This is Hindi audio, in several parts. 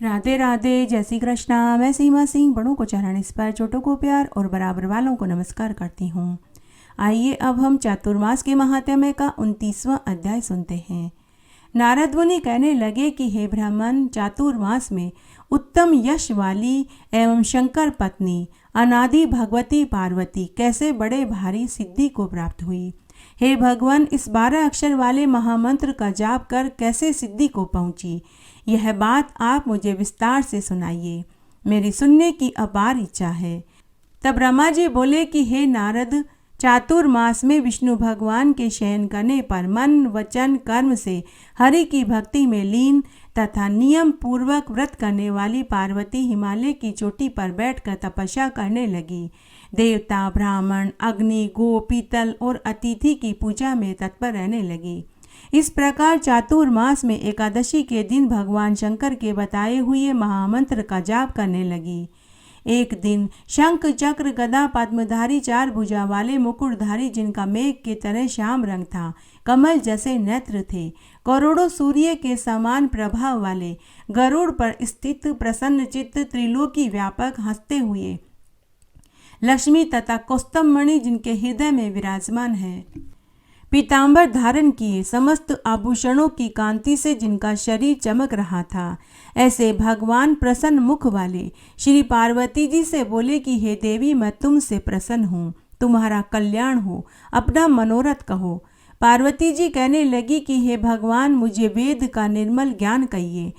राधे राधे, जय श्री कृष्णा। मैं सीमा सिंह बड़ों को चरण स्पर्श, छोटों को प्यार और बराबर वालों को नमस्कार करती हूँ। आइए अब हम चातुर्मास के महात्म्य का 29वां अध्याय सुनते हैं। नारद मुनि कहने लगे कि हे ब्राह्मण, चातुर्मास में उत्तम यश वाली एवं शंकर पत्नी अनादि भगवती पार्वती कैसे बड़े भारी सिद्धि को प्राप्त हुई। हे भगवान, इस 12 अक्षर वाले महामंत्र का जाप कर कैसे सिद्धि को पहुंची, यह बात आप मुझे विस्तार से सुनाइए। मेरी सुनने की अपार इच्छा है। तब ब्रह्मा जी बोले कि हे नारद, चातुर्मास में विष्णु भगवान के शयन करने पर मन वचन कर्म से हरि की भक्ति में लीन तथा नियम पूर्वक व्रत करने वाली पार्वती हिमालय की चोटी पर बैठकर तपस्या करने लगी। देवता, ब्राह्मण, अग्नि, गो, पीतल और अतिथि की पूजा में तत्पर रहने लगी। इस प्रकार चातुर्मास में एकादशी के दिन भगवान शंकर के बताए हुए महामंत्र का जाप करने लगी। एक दिन शंख चक्र गदा पद्मधारी 4 भुजा वाले मुकुटधारी, जिनका मेघ के तरह श्याम रंग था, कमल जैसे नेत्र थे, करोड़ों सूर्य के समान प्रभाव वाले, गरुड़ पर स्थित प्रसन्न चित्त, त्रिलोकी व्यापक, हंसते हुए लक्ष्मी तथा कौस्तुभमणि जिनके हृदय में विराजमान है, पीतांबर धारण किए, समस्त आभूषणों की कांति से जिनका शरीर चमक रहा था, ऐसे भगवान प्रसन्न मुख वाले श्री पार्वती जी से बोले कि हे देवी, मैं तुमसे प्रसन्न हूँ, तुम्हारा कल्याण हो, अपना मनोरथ कहो। पार्वती जी कहने लगी कि हे भगवान, मुझे वेद का निर्मल ज्ञान कहिए,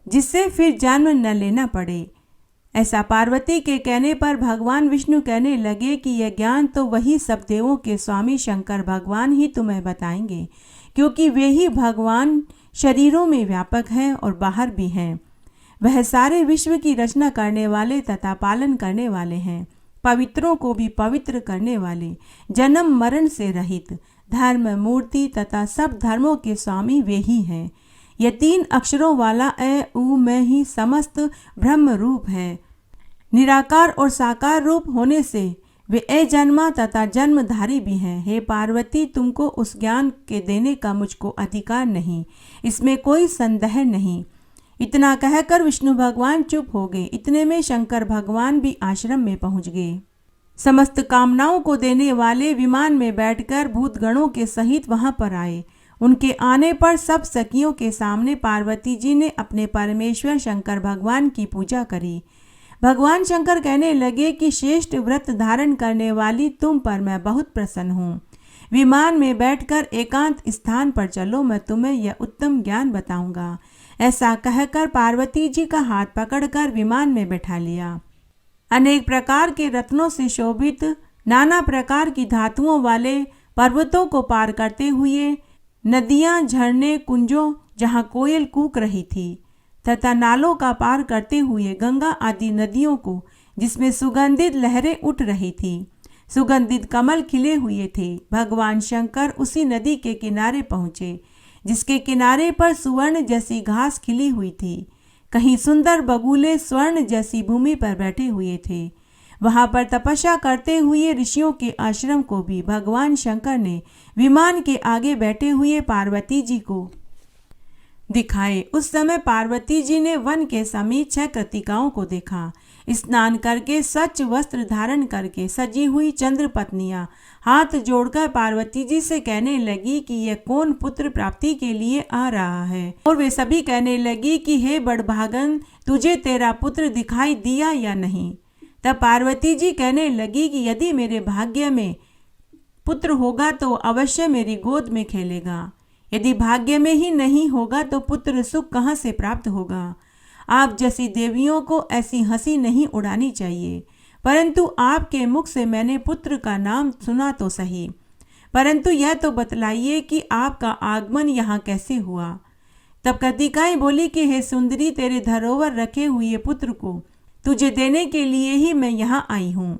जिससे फिर जन्म न लेना पड़े। ऐसा पार्वती के कहने पर भगवान विष्णु कहने लगे कि यह ज्ञान तो वही सब देवों के स्वामी शंकर भगवान ही तुम्हें बताएंगे, क्योंकि वे ही भगवान शरीरों में व्यापक हैं और बाहर भी हैं। वह सारे विश्व की रचना करने वाले तथा पालन करने वाले हैं, पवित्रों को भी पवित्र करने वाले, जन्म मरण से रहित, धर्म मूर्ति तथा सब धर्मों के स्वामी वे ही हैं। यह 3 अक्षरों वाला ए उ में ही समस्त ब्रह्म रूप है। निराकार और साकार रूप होने से वे अजन्मा तथा जन्मधारी भी हैं। हे पार्वती, तुमको उस ज्ञान के देने का मुझको अधिकार नहीं, इसमें कोई संदेह नहीं। इतना कहकर विष्णु भगवान चुप हो गए। इतने में शंकर भगवान भी आश्रम में पहुंच गए। समस्त कामनाओं को देने वाले विमान में बैठकर भूतगणों के सहित वहां पर आए। उनके आने पर सब सखियों के सामने पार्वती जी ने अपने परमेश्वर शंकर भगवान की पूजा करी। भगवान शंकर कहने लगे कि श्रेष्ठ व्रत धारण करने वाली तुम पर मैं बहुत प्रसन्न हूँ। विमान में बैठकर एकांत स्थान पर चलो, मैं तुम्हें यह उत्तम ज्ञान बताऊंगा। ऐसा कहकर पार्वती जी का हाथ पकड़कर विमान में बैठा लिया। अनेक प्रकार के रत्नों से शोभित, नाना प्रकार की धातुओं वाले पर्वतों को पार करते हुए नदियां, झरने, कुंजों जहाँ कोयल कूक रही थी तथा नालों का पार करते हुए गंगा आदि नदियों को, जिसमें सुगंधित लहरें उठ रही थी, सुगंधित कमल खिले हुए थे। भगवान शंकर उसी नदी के किनारे पहुँचे, जिसके किनारे पर सुवर्ण जैसी घास खिली हुई थी। कहीं सुंदर बगुले स्वर्ण जैसी भूमि पर बैठे हुए थे। वहां पर तपस्या करते हुए ऋषियों के आश्रम को भी भगवान शंकर ने विमान के आगे बैठे हुए पार्वती जी को दिखाए। उस समय पार्वती जी ने वन के समीप 6 कृतिकाओं को देखा। स्नान करके स्वच्छ वस्त्र धारण करके सजी हुई चंद्र पत्नियां हाथ जोड़कर पार्वती जी से कहने लगी कि यह कौन पुत्र प्राप्ति के लिए आ रहा है। और वे सभी कहने लगी कि हे बड़भागन, तुझे तेरा पुत्र दिखाई दिया या नहीं। तब पार्वती जी कहने लगी कि यदि मेरे भाग्य में पुत्र होगा तो अवश्य मेरी गोद में खेलेगा, यदि भाग्य में ही नहीं होगा तो पुत्र सुख कहाँ से प्राप्त होगा। आप जैसी देवियों को ऐसी हंसी नहीं उड़ानी चाहिए, परंतु आपके मुख से मैंने पुत्र का नाम सुना तो सही, परंतु यह तो बतलाइए कि आपका आगमन यहाँ कैसे हुआ। तब कृतिकाएं बोली कि हे सुंदरी, तेरे धरोहर रखे हुए पुत्र को तुझे देने के लिए ही मैं यहाँ आई हूँ।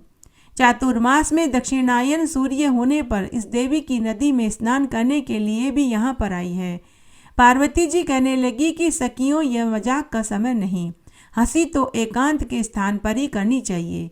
चातुर्मास में दक्षिणायन सूर्य होने पर इस देवी की नदी में स्नान करने के लिए भी यहाँ पर आई है। पार्वती जी कहने लगी कि सखियों, यह मजाक का समय नहीं, हंसी तो एकांत के स्थान पर ही करनी चाहिए।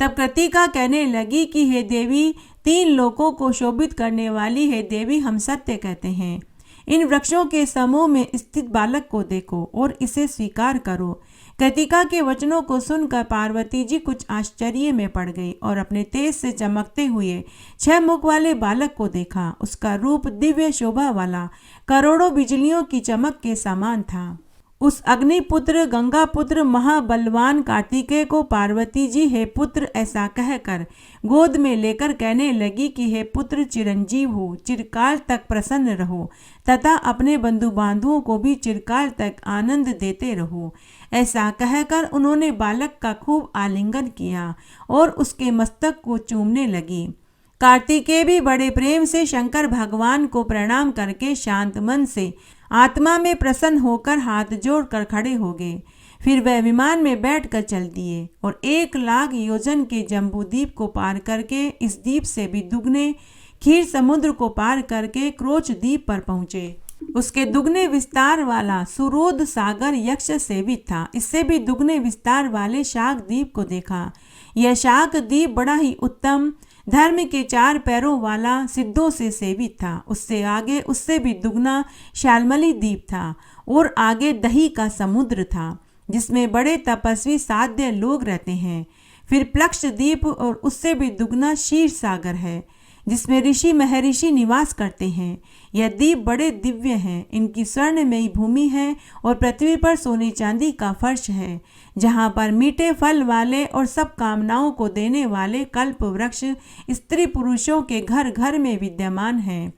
तब कृतिका कहने लगी कि हे देवी, 3 लोकों को शोभित करने वाली हे देवी, हम सत्य कहते हैं। इन वृक्षों के समूह में स्थित बालक को देखो और इसे स्वीकार करो। कृतिका के वचनों को सुनकर पार्वती जी कुछ आश्चर्य में पड़ गई और अपने तेज से चमकते हुए 6 मुख वाले बालक को देखा। उसका रूप दिव्य शोभा वाला करोड़ों बिजलियों की चमक के समान था। उस अग्निपुत्र गंगापुत्र महाबलवान कार्तिकेय को पार्वती जी हे पुत्र ऐसा कहकर गोद में लेकर कहने लगी कि हे पुत्र चिरंजीव हो, चिरकाल तक प्रसन्न रहो तथा अपने बंधु बांधुओं को भी चिरकाल तक आनंद देते रहो। ऐसा कहकर उन्होंने बालक का खूब आलिंगन किया और उसके मस्तक को चूमने लगी। कार्तिकेय भी बड़े प्रेम से शंकर भगवान को प्रणाम करके शांत मन से आत्मा में प्रसन्न होकर हाथ जोड़कर खड़े हो गए। फिर वह विमान में बैठकर चल दिए और 1 लाख योजन के जम्बू द्वीप को पार करके इस द्वीप से भी दुगने क्षीर समुद्र को पार करके क्रोच द्वीप पर पहुंचे। उसके दुगने विस्तार वाला सुरोध सागर यक्ष सेवित था। इससे भी दुगने विस्तार वाले शाक द्वीप को देखा। यह शाक द्वीप बड़ा ही उत्तम धर्म के 4 पैरों वाला सिद्धों से सेवित था। उससे आगे उससे भी दुगना शालमली द्वीप था और आगे दही का समुद्र था जिसमें बड़े तपस्वी साध्य लोग रहते हैं। फिर प्लक्ष द्वीप और उससे भी दुगना क्षीर सागर है जिसमें ऋषि महर्षि निवास करते हैं। यह द्वीप बड़े दिव्य हैं। इनकी स्वर्णमयी भूमि है और पृथ्वी पर सोने चांदी का फर्श है जहाँ पर मीठे फल वाले और सब कामनाओं को देने वाले कल्प वृक्ष स्त्री पुरुषों के घर घर में विद्यमान हैं।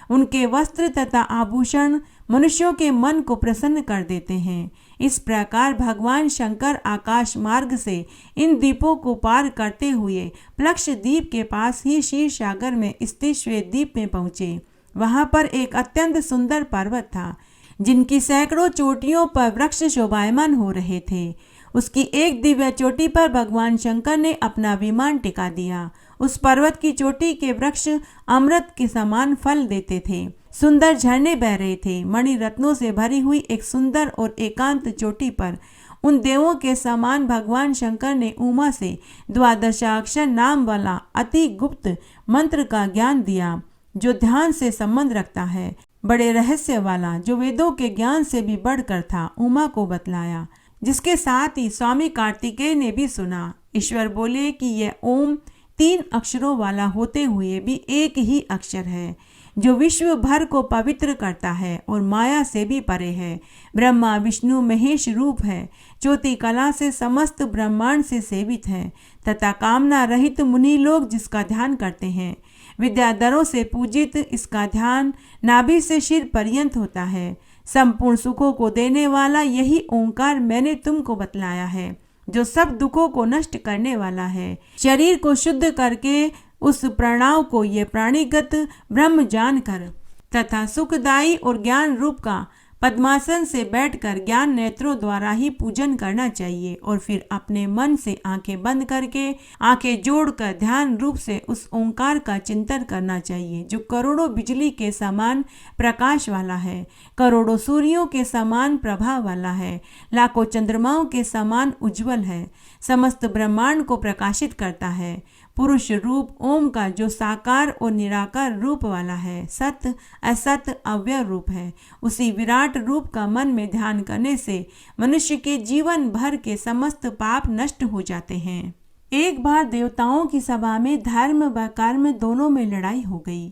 उनके वस्त्र तथा आभूषण मनुष्यों के मन को प्रसन्न कर देते हैं। इस प्रकार भगवान शंकर आकाश मार्ग से इन द्वीपों को पार करते हुए प्लक्ष द्वीप के पास ही क्षीर सागर में स्थित श्वेत द्वीप में पहुँचे। वहाँ पर एक अत्यंत सुंदर पर्वत था जिनकी सैकड़ों चोटियों पर वृक्ष शोभायमान हो रहे थे। उसकी एक दिव्य चोटी पर भगवान शंकर ने अपना विमान टिका दिया। उस पर्वत की चोटी के वृक्ष अमृत के समान फल देते थे। सुंदर झरने बह रहे थे। मणि रत्नों से भरी हुई एक सुंदर और एकांत चोटी पर उन देवों के समान भगवान शंकर ने उमा से 12 नाम वाला अति गुप्त मंत्र का ज्ञान दिया जो ध्यान से संबंध रखता है। बड़े रहस्य वाला जो वेदों के ज्ञान से भी बढ़कर था उमा को बतलाया, जिसके साथ ही स्वामी कार्तिकेय ने भी सुना। ईश्वर बोले कि यह ओम 3 अक्षरों वाला होते हुए भी एक ही अक्षर है जो विश्व भर को पवित्र करता है और माया से भी परे है। ब्रह्मा विष्णु महेश रूप है। ज्योति कला से समस्त ब्रह्मांड से सेवित है तथा कामना रहित मुनि लोग जिसका ध्यान करते हैं। विद्याधरों से पूजित इसका ध्यान नाभि से सिर पर्यंत होता है। संपूर्ण सुखों को देने वाला यही ओंकार मैंने तुमको बतलाया है जो सब दुखों को नष्ट करने वाला है। शरीर को शुद्ध करके उस प्रणव को ये प्राणीगत ब्रह्म जानकर तथा सुखदायी और ज्ञान रूप का पद्मासन से बैठकर ज्ञान नेत्रों द्वारा ही पूजन करना चाहिए और फिर अपने मन से आंखें बंद करके आंखें जोड़कर ध्यान रूप से उस ओंकार का चिंतन करना चाहिए जो करोड़ों बिजली के समान प्रकाश वाला है, करोड़ों सूर्यों के समान प्रभा वाला है, लाखों चंद्रमाओं के समान उज्जवल है, समस्त ब्रह्मांड को प्रकाशित करता है। पुरुष रूप ओम का जो साकार और निराकार रूप वाला है, सत्य असत्य अव्यय रूप है, उसी विराट रूप का मन में ध्यान करने से मनुष्य के जीवन भर के समस्त पाप नष्ट हो जाते हैं। एक बार देवताओं की सभा में धर्म व कर्म दोनों में लड़ाई हो गई।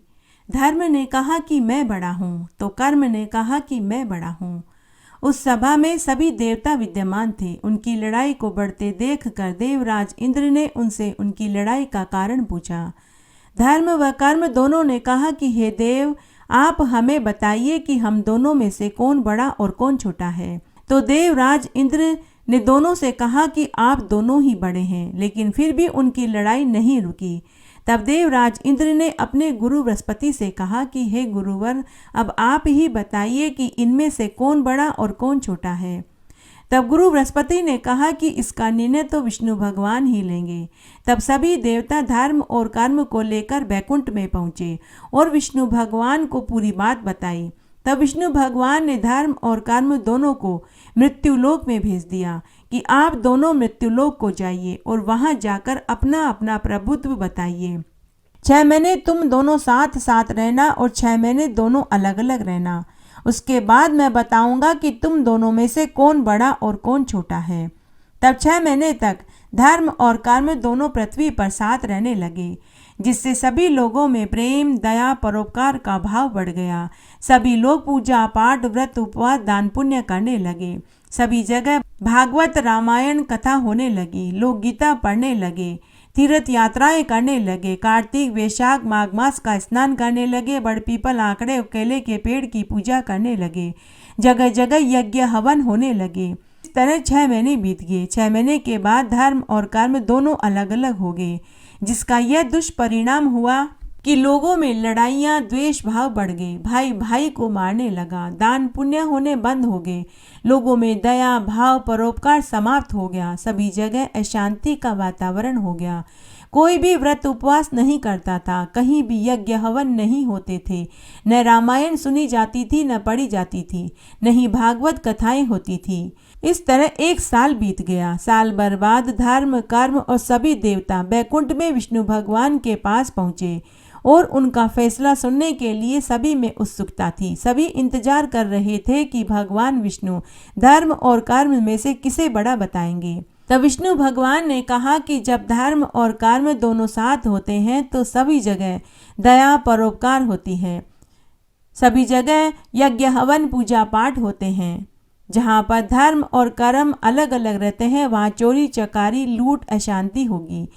धर्म ने कहा कि मैं बड़ा हूँ तो कर्म ने कहा कि मैं बड़ा हूँ। उस सभा में सभी देवता विद्यमान थे। उनकी लड़ाई को बढ़ते देखकर देवराज इंद्र ने उनसे उनकी लड़ाई का कारण पूछा। धर्म व कर्म दोनों ने कहा कि हे देव, आप हमें बताइए कि हम दोनों में से कौन बड़ा और कौन छोटा है। तो देवराज इंद्र ने दोनों से कहा कि आप दोनों ही बड़े हैं, लेकिन फिर भी उनकी लड़ाई नहीं रुकी। तब देवराज इंद्र ने अपने गुरु बृहस्पति से कहा कि हे गुरुवर, अब आप ही बताइए कि इनमें से कौन बड़ा और कौन छोटा है। तब गुरु बृहस्पति ने कहा कि इसका निर्णय तो विष्णु भगवान ही लेंगे। तब सभी देवता धर्म और कर्म को लेकर बैकुंठ में पहुँचे और विष्णु भगवान को पूरी बात बताई। तब विष्णु भगवान ने धर्म और कर्म दोनों को मृत्युलोक में भेज दिया कि आप दोनों मृत्युलोक को जाइए और वहां जाकर अपना अपना प्रभुत्व बताइए। 6 महीने तुम दोनों साथ साथ रहना और 6 महीने दोनों अलग अलग रहना। उसके बाद मैं बताऊंगा कि तुम दोनों में से कौन बड़ा और कौन छोटा है। तब 6 महीने तक धर्म और कर्म दोनों पृथ्वी पर साथ रहने लगे, जिससे सभी लोगों में प्रेम, दया, परोपकार का भाव बढ़ गया। सभी लोग पूजा पाठ, व्रत, उपवास, दान पुण्य करने लगे। सभी जगह भागवत, रामायण कथा होने लगी। लोग गीता पढ़ने लगे, तीर्थ यात्राएं करने लगे, कार्तिक, वैशाख, माघ मास का स्नान करने लगे, बड़ पीपल, आंकड़े, केले के पेड़ की पूजा करने लगे। जगह जगह यज्ञ हवन होने लगे। इस तरह 6 महीने बीत गए। 6 महीने के बाद धर्म और कर्म दोनों अलग अलग हो गए, जिसका यह दुष्परिणाम हुआ कि लोगों में लड़ाइयाँ, द्वेष भाव बढ़ गए। भाई भाई को मारने लगा। दान पुण्य होने बंद हो गए। लोगों में दया भाव, परोपकार समाप्त हो गया। सभी जगह अशांति का वातावरण हो गया। कोई भी व्रत उपवास नहीं करता था। कहीं भी यज्ञ हवन नहीं होते थे। न रामायण सुनी जाती थी, न पढ़ी जाती थी, न ही भागवत कथाएं होती थी। इस तरह 1 साल बीत गया। साल भर बाद धर्म, कर्म और सभी देवता बैकुंठ में विष्णु भगवान के पास पहुंचे और उनका फैसला सुनने के लिए सभी में उत्सुकता थी। सभी इंतजार कर रहे थे कि भगवान विष्णु धर्म और कर्म में से किसे बड़ा बताएंगे। तब विष्णु भगवान ने कहा कि जब धर्म और कर्म दोनों साथ होते हैं तो सभी जगह दया, परोपकार होती है। सभी जगह यज्ञ हवन, पूजा पाठ होते हैं। जहाँ पर धर्म और कर्म अलग अलग रहते हैं, वहाँ चोरी चकारी, लूट, अशांति होगी।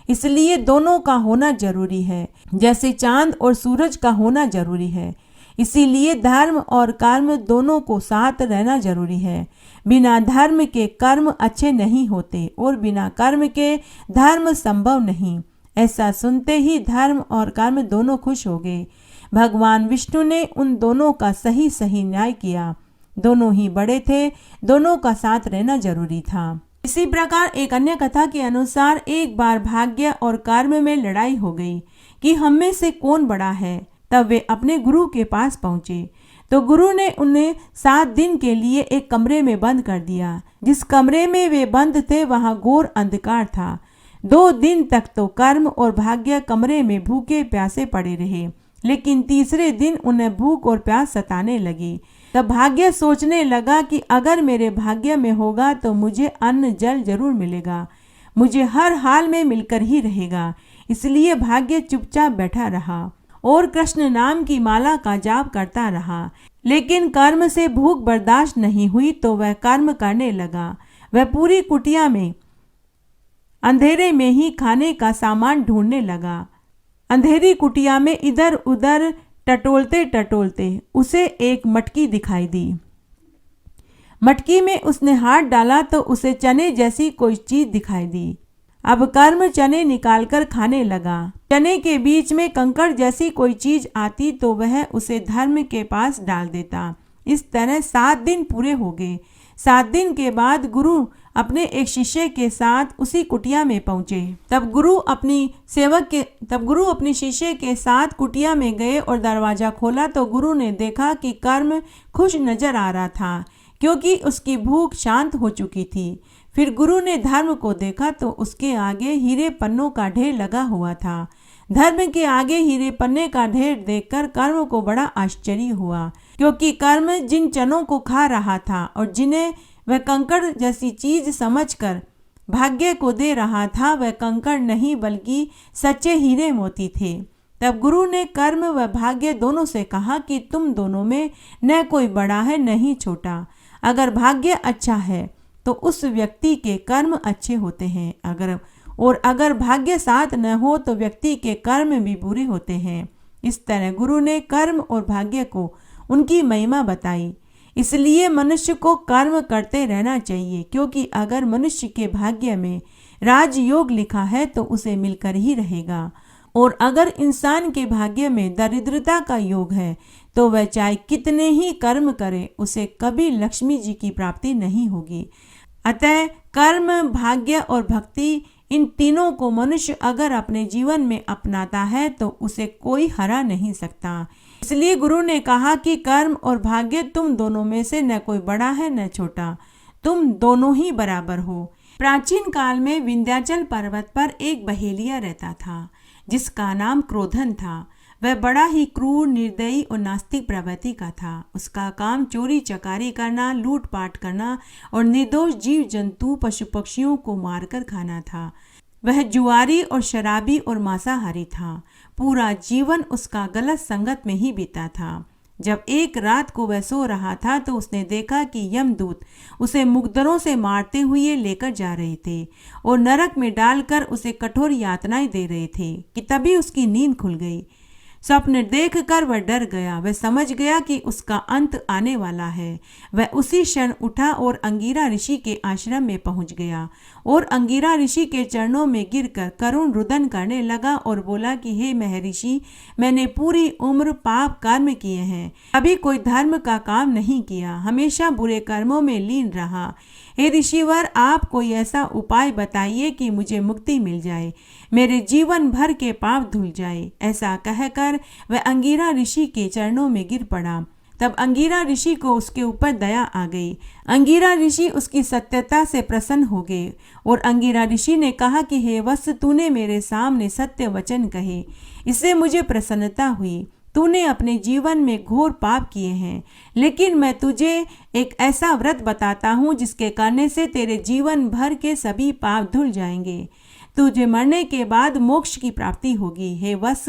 इसलिए दोनों का होना जरूरी है, जैसे चांद और सूरज का होना जरूरी है। इसीलिए धर्म और कर्म दोनों को साथ रहना जरूरी है। बिना धर्म के कर्म अच्छे नहीं होते और बिना कर्म के धर्म संभव नहीं। ऐसा सुनते ही धर्म और कर्म दोनों खुश हो गए। भगवान विष्णु ने उन दोनों का सही सही न्याय किया। दोनों ही बड़े थे, दोनों का साथ रहना जरूरी था। इसी प्रकार एक अन्य कथा के अनुसार एक बार भाग्य और कर्म में लड़ाई हो गई कि हम में से कौन बड़ा है। तब वे अपने गुरु के पास पहुंचे तो गुरु ने उन्हें 7 दिन के लिए एक कमरे में बंद कर दिया। जिस कमरे में वे बंद थे वहां घोर अंधकार था। 2 दिन तक तो कर्म और भाग्य कमरे में भूखे प्यासे पड़े रहे, लेकिन तीसरे दिन उन्हें भूख और प्यास सताने लगी। तब भाग्य सोचने लगा कि अगर मेरे भाग्य में होगा तो मुझे अन्न जल जरूर मिलेगा, मुझे हर हाल में मिलकर ही रहेगा। इसलिए भाग्य चुपचाप बैठा रहा और कृष्ण नाम की माला का जाप करता रहा। लेकिन कर्म से भूख बर्दाश्त नहीं हुई तो वह कर्म करने लगा। वह पूरी कुटिया में अंधेरे में ही खाने का सामान ढूंढने लगा। अंधेरी कुटिया में इधर उधर टटोलते टटोलते उसे एक मटकी दिखाई दी। मटकी में उसने हाथ डाला तो उसे चने जैसी कोई चीज दिखाई दी। अब कर्म चने निकालकर खाने लगा। चने के बीच में कंकड़ जैसी कोई चीज आती तो वह उसे धर्म के पास डाल देता। इस तरह 7 दिन पूरे हो गए। 7 दिन के बाद गुरु अपने एक शिष्य के साथ उसी कुटिया में पहुंचे। तब गुरु अपने शिष्य के साथ कुटिया में गए और दरवाजा खोला तो गुरु ने देखा कि कर्म खुश नजर आ रहा था, क्योंकि उसकी भूख शांत हो चुकी थी। फिर गुरु ने धर्म को देखा तो उसके आगे हीरे पन्नों का ढेर लगा हुआ था। धर्म के आगे हीरे पन्ने का ढेर देखकर कर्म को बड़ा आश्चर्य हुआ, क्योंकि कर्म जिन चनों को खा रहा था और जिन्हें वह कंकड़ जैसी चीज समझकर भाग्य को दे रहा था, वह कंकड़ नहीं बल्कि सच्चे हीरे मोती थे। तब गुरु ने कर्म व भाग्य दोनों से कहा कि तुम दोनों में न कोई बड़ा है न ही छोटा। अगर भाग्य अच्छा है तो उस व्यक्ति के कर्म अच्छे होते हैं, अगर भाग्य साथ न हो तो व्यक्ति के कर्म भी बुरे होते हैं। इस तरह गुरु ने कर्म और भाग्य को उनकी महिमा बताई। इसलिए मनुष्य को कर्म करते रहना चाहिए, क्योंकि अगर मनुष्य के भाग्य में राजयोग लिखा है तो उसे मिलकर ही रहेगा, और अगर इंसान के भाग्य में दरिद्रता का योग है तो वह चाहे कितने ही कर्म करे उसे कभी लक्ष्मी जी की प्राप्ति नहीं होगी। अतः कर्म, भाग्य और भक्ति, इन तीनों को मनुष्य अगर अपने जीवन में अपनाता है तो उसे कोई हरा नहीं सकता। इसलिए गुरु ने कहा कि कर्म और भाग्य तुम दोनों में से न कोई बड़ा है न छोटा, तुम दोनों ही बराबर हो। प्राचीन काल में विंध्याचल पर्वत पर एक बहेलिया रहता था जिसका नाम क्रोधन था। वह बड़ा ही क्रूर, निर्दयी और नास्तिक प्रवृत्ति का था। उसका काम चोरी चकारी करना, लूटपाट करना और निर्दोष जीव जंतु पशु पक्षियों को मारकर खाना था। वह जुआरी और शराबी और मांसाहारी था। पूरा जीवन उसका गलत संगत में ही बीता था। जब एक रात को वह सो रहा था तो उसने देखा कि यमदूत उसे मुकद्दरों से मारते हुए लेकर जा रहे थे और नरक में डालकर उसे कठोर यातनाएं दे रहे थे कि तभी उसकी नींद खुल गई। स्वप्न देखकर वह डर गया। वह समझ गया कि उसका अंत आने वाला है। वह उसी क्षण उठा और अंगिरा ऋषि के आश्रम में पहुंच गया और अंगिरा ऋषि के चरणों में गिरकर करुण रुदन करने लगा और बोला कि हे महर्षि, मैंने पूरी उम्र पाप कर्म किए हैं, कभी कोई धर्म का काम नहीं किया, हमेशा बुरे कर्मों में लीन रहा। हे ऋषिवर, आप कोई ऐसा उपाय बताइए कि मुझे मुक्ति मिल जाए, मेरे जीवन भर के पाप धुल जाए। ऐसा कहकर वह अंगिरा ऋषि के चरणों में गिर पड़ा। तब अंगिरा ऋषि को उसके ऊपर दया आ गई। अंगिरा ऋषि उसकी सत्यता से प्रसन्न हो गए और अंगिरा ऋषि ने कहा कि हे वत्स, तूने मेरे सामने सत्य वचन कहे, इससे मुझे प्रसन्नता हुई। तूने अपने जीवन में घोर पाप किए हैं, लेकिन मैं तुझे एक ऐसा व्रत बताता हूँ जिसके करने से तेरे जीवन भर के सभी पाप धुल जाएंगे। तुझे मरने के बाद मोक्ष की प्राप्ति होगी। हे वत्स,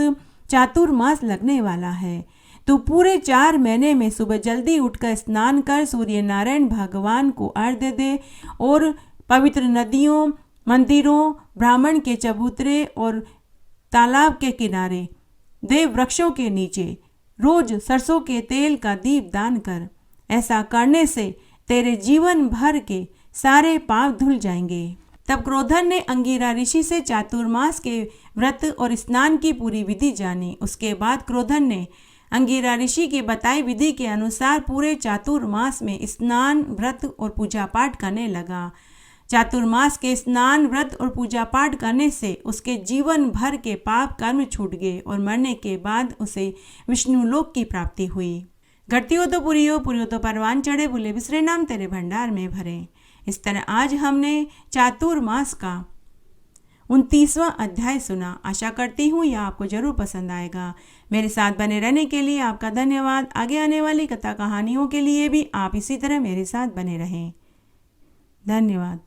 चातुर्मास लगने वाला है। तू पूरे 4 महीने में सुबह जल्दी उठकर स्नान कर, सूर्य नारायण भगवान को अर्घ्य दे और पवित्र नदियों, मंदिरों, ब्राह्मण के चबूतरे और तालाब के किनारे, देव वृक्षों के नीचे रोज सरसों के तेल का दीप दान कर। ऐसा करने से तेरे जीवन भर के सारे पाप धुल जाएंगे। तब क्रोधन ने अंगिरा ऋषि से चातुर्मास के व्रत और स्नान की पूरी विधि जानी। उसके बाद क्रोधन ने अंगिरा ऋषि की बताई विधि के अनुसार पूरे चातुर्मास में स्नान, व्रत और पूजा पाठ करने लगा। चातुर्मास के स्नान, व्रत और पूजा पाठ करने से उसके जीवन भर के पाप कर्म छूट गए और मरने के बाद उसे विष्णुलोक की प्राप्ति हुई। घटती हो तो पूरी हो, पूरी हो तो परवान चढ़े, भूले बिसरे नाम तेरे भंडार में भरे। इस तरह आज हमने चातुर्मास का 29वां अध्याय सुना। आशा करती हूँ यह आपको जरूर पसंद आएगा। मेरे साथ बने रहने के लिए आपका धन्यवाद। आगे आने वाली कथा कहानियों के लिए भी आप इसी तरह मेरे साथ बने रहें। धन्यवाद।